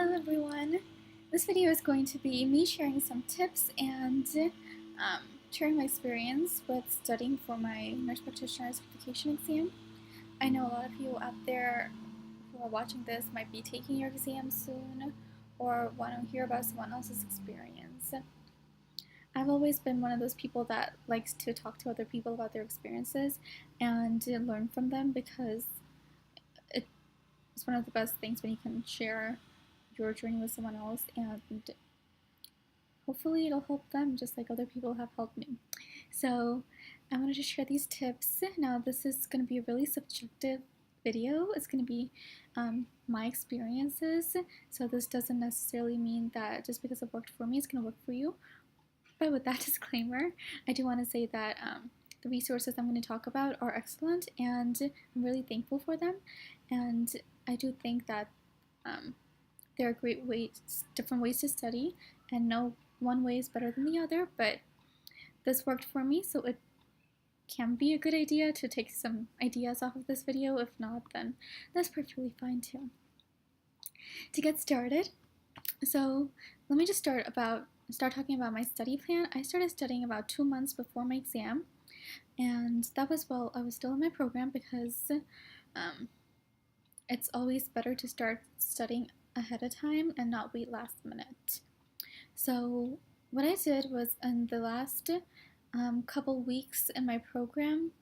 Hello everyone! This video is going to be me sharing some tips and sharing my experience with studying for my nurse practitioner certification exam. I know a lot of you out there who are watching this might be taking your exam soon or want to hear about someone else's experience. I've always been one of those people that likes to talk to other people about their experiences and learn from them because it's one of the best things when you can share your journey with someone else, and hopefully it'll help them just like other people have helped me. So I wanted to share these tips. Now this is going to be a really subjective video. It's going to be my experiences, so this doesn't necessarily mean that just because it worked for me it's going to work for you. But with that disclaimer, I do want to say that the resources I'm going to talk about are excellent and I'm really thankful for them, and I do think that there are great ways, different ways to study, and no one way is better than the other, but this worked for me, so it can be a good idea to take some ideas off of this video. If not, then that's perfectly fine too. To get started, so let me just start talking about my study plan. I started studying about 2 months before my exam, and that was while I was still in my program because it's always better to start studying ahead of time and not wait last minute. So what I did was, in the last couple weeks in my program,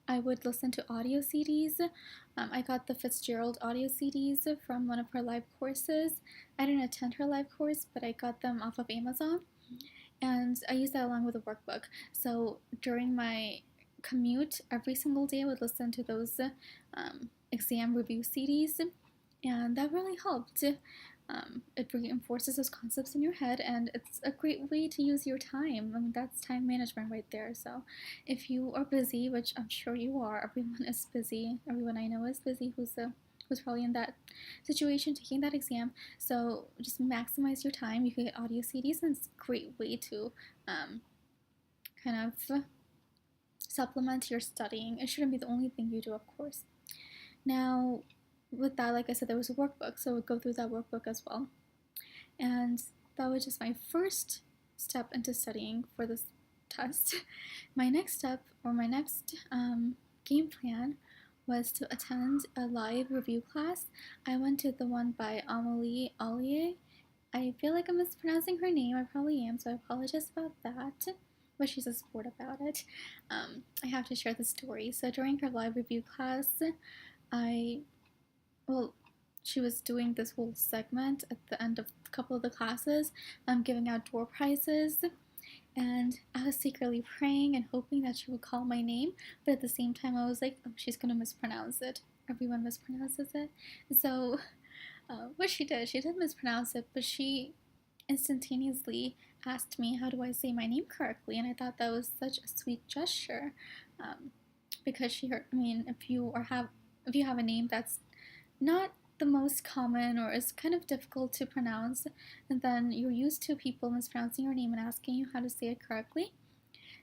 I would listen to audio CDs. I got the Fitzgerald audio CDs from one of her live courses. I didn't attend her live course, but I got them off of Amazon, and I used that along with a workbook. So during my commute, every single day I would listen to those exam review CDs, and that really helped. It reinforces those concepts in your head, and it's a great way to use your time. I mean, that's time management right there. So if you are busy, which I'm sure you are, everyone is busy, everyone I know is busy who's probably in that situation taking that exam, so just maximize your time. You can get audio CDs, and it's a great way to kind of supplement your studying. It shouldn't be the only thing you do, of course. Now with that, like I said, there was a workbook, so I would go through that workbook as well. And that was just my first step into studying for this test. My next step, or my next game plan, was to attend a live review class. I went to the one by Amelie Ollier. I feel like I'm mispronouncing her name. I probably am, so I apologize about that. But she's a sport about it. I have to share the story. So during her live review class, she was doing this whole segment at the end of a couple of the classes, giving out door prizes, and I was secretly praying and hoping that she would call my name, but at the same time I was like, oh, she's gonna mispronounce it. Everyone mispronounces it. So what she did mispronounce it, but she instantaneously asked me how do I say my name correctly, and I thought that was such a sweet gesture, because she heard, I mean, if you have a name that's not the most common or is kind of difficult to pronounce, and then you're used to people mispronouncing your name and asking you how to say it correctly,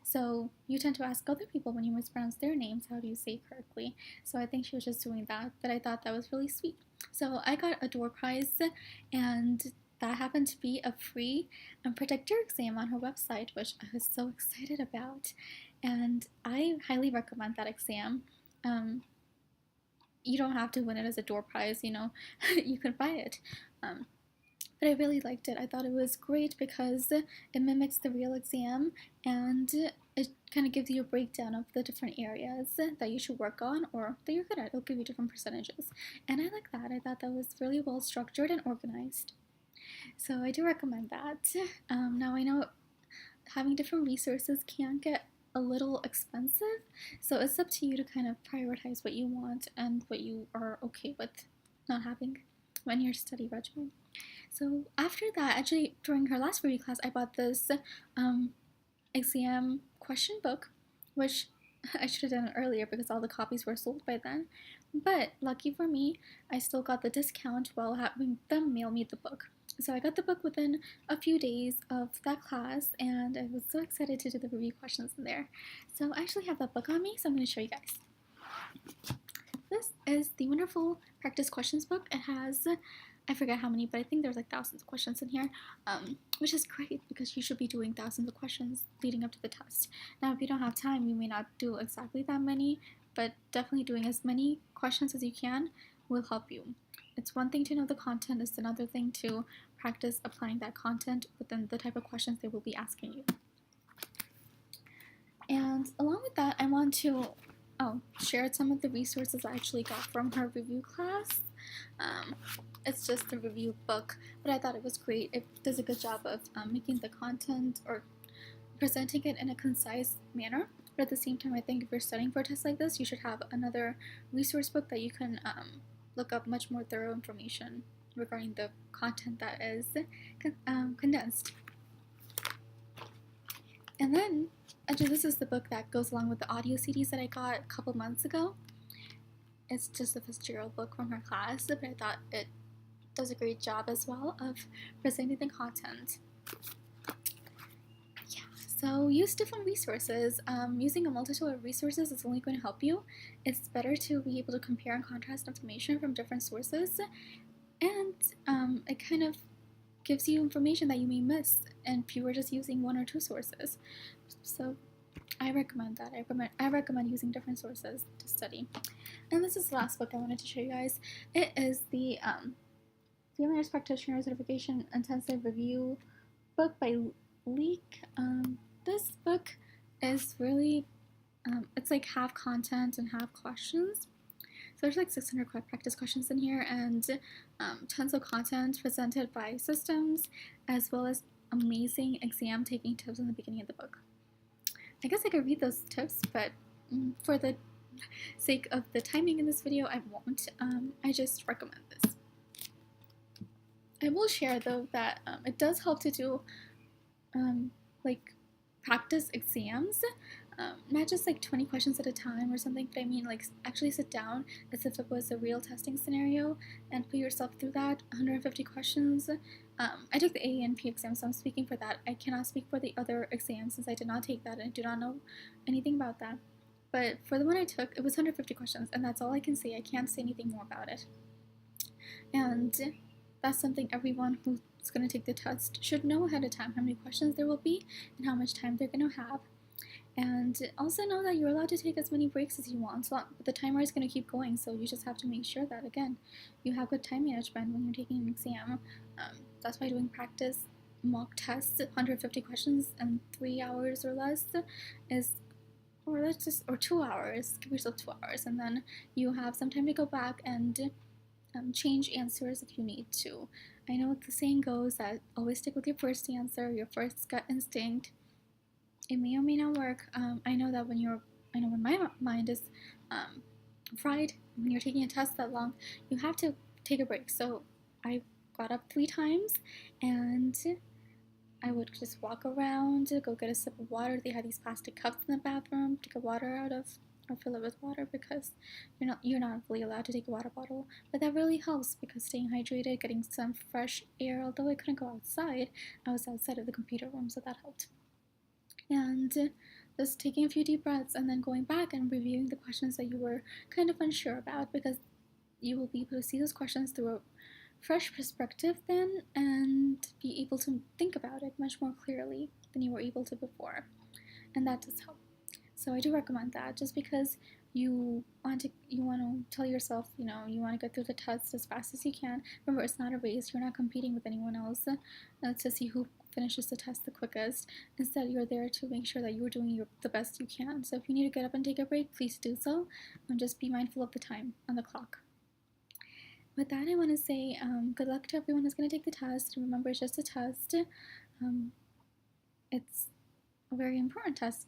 so you tend to ask other people when you mispronounce their names, how do you say it correctly? So I think she was just doing that, but I thought that was really sweet. So I got a door prize, and that happened to be a free predictor exam on her website, which I was so excited about, and I highly recommend that exam. You don't have to win it as a door prize, you know, you can buy it. But I really liked it. I thought it was great because it mimics the real exam, and it kind of gives you a breakdown of the different areas that you should work on or that you're good at. It'll give you different percentages. And I like that. I thought that was really well structured and organized. So I do recommend that. Now I know having different resources can get a little expensive, so it's up to you to kind of prioritize what you want and what you are okay with not having when your study regimen. So after that, actually during her last review class, I bought this exam question book, which I should have done earlier because all the copies were sold by then, but lucky for me, I still got the discount while having them mail me the book. So I got the book within a few days of that class, and I was so excited to do the review questions in there. So I actually have that book on me, so I'm going to show you guys. This is the wonderful practice questions book. It has I forget how many, but I think there's like thousands of questions in here, which is great because you should be doing thousands of questions leading up to the test. Now, if you don't have time, you may not do exactly that many, but definitely doing as many questions as you can will help you. It's one thing to know the content, it's another thing to practice applying that content within the type of questions they will be asking you. And along with that, I want to share some of the resources I actually got from her review class. It's just a review book, but I thought it was great. It does a good job of making the content or presenting it in a concise manner. But at the same time, I think if you're studying for a test like this, you should have another resource book that you can look up much more thorough information regarding the content that is condensed. And then, actually, this is the book that goes along with the audio CDs that I got a couple months ago. It's just a Fitzgerald book from her class, but I thought it does a great job as well of presenting the content. Yeah, so use different resources. Using a multitude of resources is only going to help you. It's better to be able to compare and contrast information from different sources, and it kind of gives you information that you may miss if you were just using one or two sources. So I recommend that. I recommend using different sources to study. And this is the last book I wanted to show you guys. It is the Female Nurse Practitioner Certification Intensive Review book by Leek. This book is really, it's like half content and half questions. So there's like 600 practice questions in here and tons of content presented by systems, as well as amazing exam taking tips in the beginning of the book. I guess I could read those tips, but for the sake of the timing in this video, I won't. I just recommend this. I will share though that it does help to do like practice exams, not just like 20 questions at a time or something, but I mean like actually sit down as if it was a real testing scenario and put yourself through that 150 questions. I took the FNP exam, so I'm speaking for that. I cannot speak for the other exams since I did not take that and I do not know anything about that. But for the one I took, it was 150 questions, and that's all I can say. I can't say anything more about it. And that's something everyone who's going to take the test should know ahead of time, how many questions there will be and how much time they're going to have. And also know that you're allowed to take as many breaks as you want, but the timer is going to keep going, so you just have to make sure that, again, you have good time management when you're taking an exam. That's why doing practice mock tests, 150 questions in 3 hours or less is, or 2 hours, give yourself 2 hours, and then you have some time to go back and change answers if you need to. I know the saying goes that always stick with your first answer, your first gut instinct. It may or may not work. I know that when my mind is fried, when you're taking a test that long, you have to take a break. So I got up 3 times and I would just walk around, go get a sip of water. They had these plastic cups in the bathroom to get water out of, or fill it with water, because you're not really allowed to take a water bottle. But that really helps because staying hydrated, getting some fresh air. Although I couldn't go outside, I was outside of the computer room, so that helped. And just taking a few deep breaths and then going back and reviewing the questions that you were kind of unsure about, because you will be able to see those questions through a fresh perspective then and be able to think about it much more clearly than you were able to before. And that does help. So I do recommend that, just because you want to tell yourself, you want to get through the test as fast as you can. Remember, it's not a race. You're not competing with anyone else to see who finishes the test the quickest. Instead, you're there to make sure that you're doing the best you can. So if you need to get up and take a break, please do so, and just be mindful of the time on the clock. With that, I want to say good luck to everyone who's going to take the test. Remember, it's just a test. It's a very important test,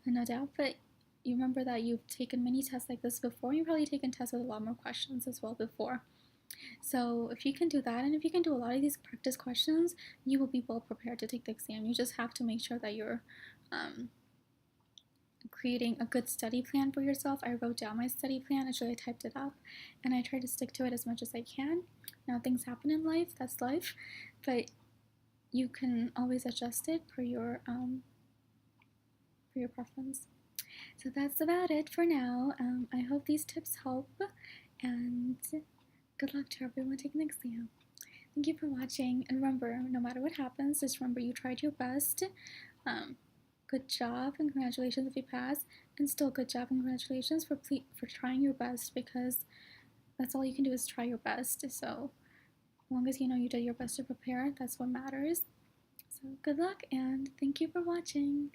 no doubt, but you remember that you've taken many tests like this before. You've probably taken tests with a lot more questions as well before. So if you can do that, and if you can do a lot of these practice questions, you will be well prepared to take the exam. You just have to make sure that you're creating a good study plan for yourself. I wrote down my study plan. Actually, I typed it up, and I try to stick to it as much as I can. Now, things happen in life. That's life. But you can always adjust it for your preference. So that's about it for now. I hope these tips help, and good luck to everyone taking the exam. Thank you for watching, and remember, no matter what happens, just remember you tried your best. Um, Good job and congratulations if you pass, and still good job and congratulations for trying your best, because that's all you can do is try your best. So as long as you know you did your best to prepare, that's what matters. So good luck and thank you for watching.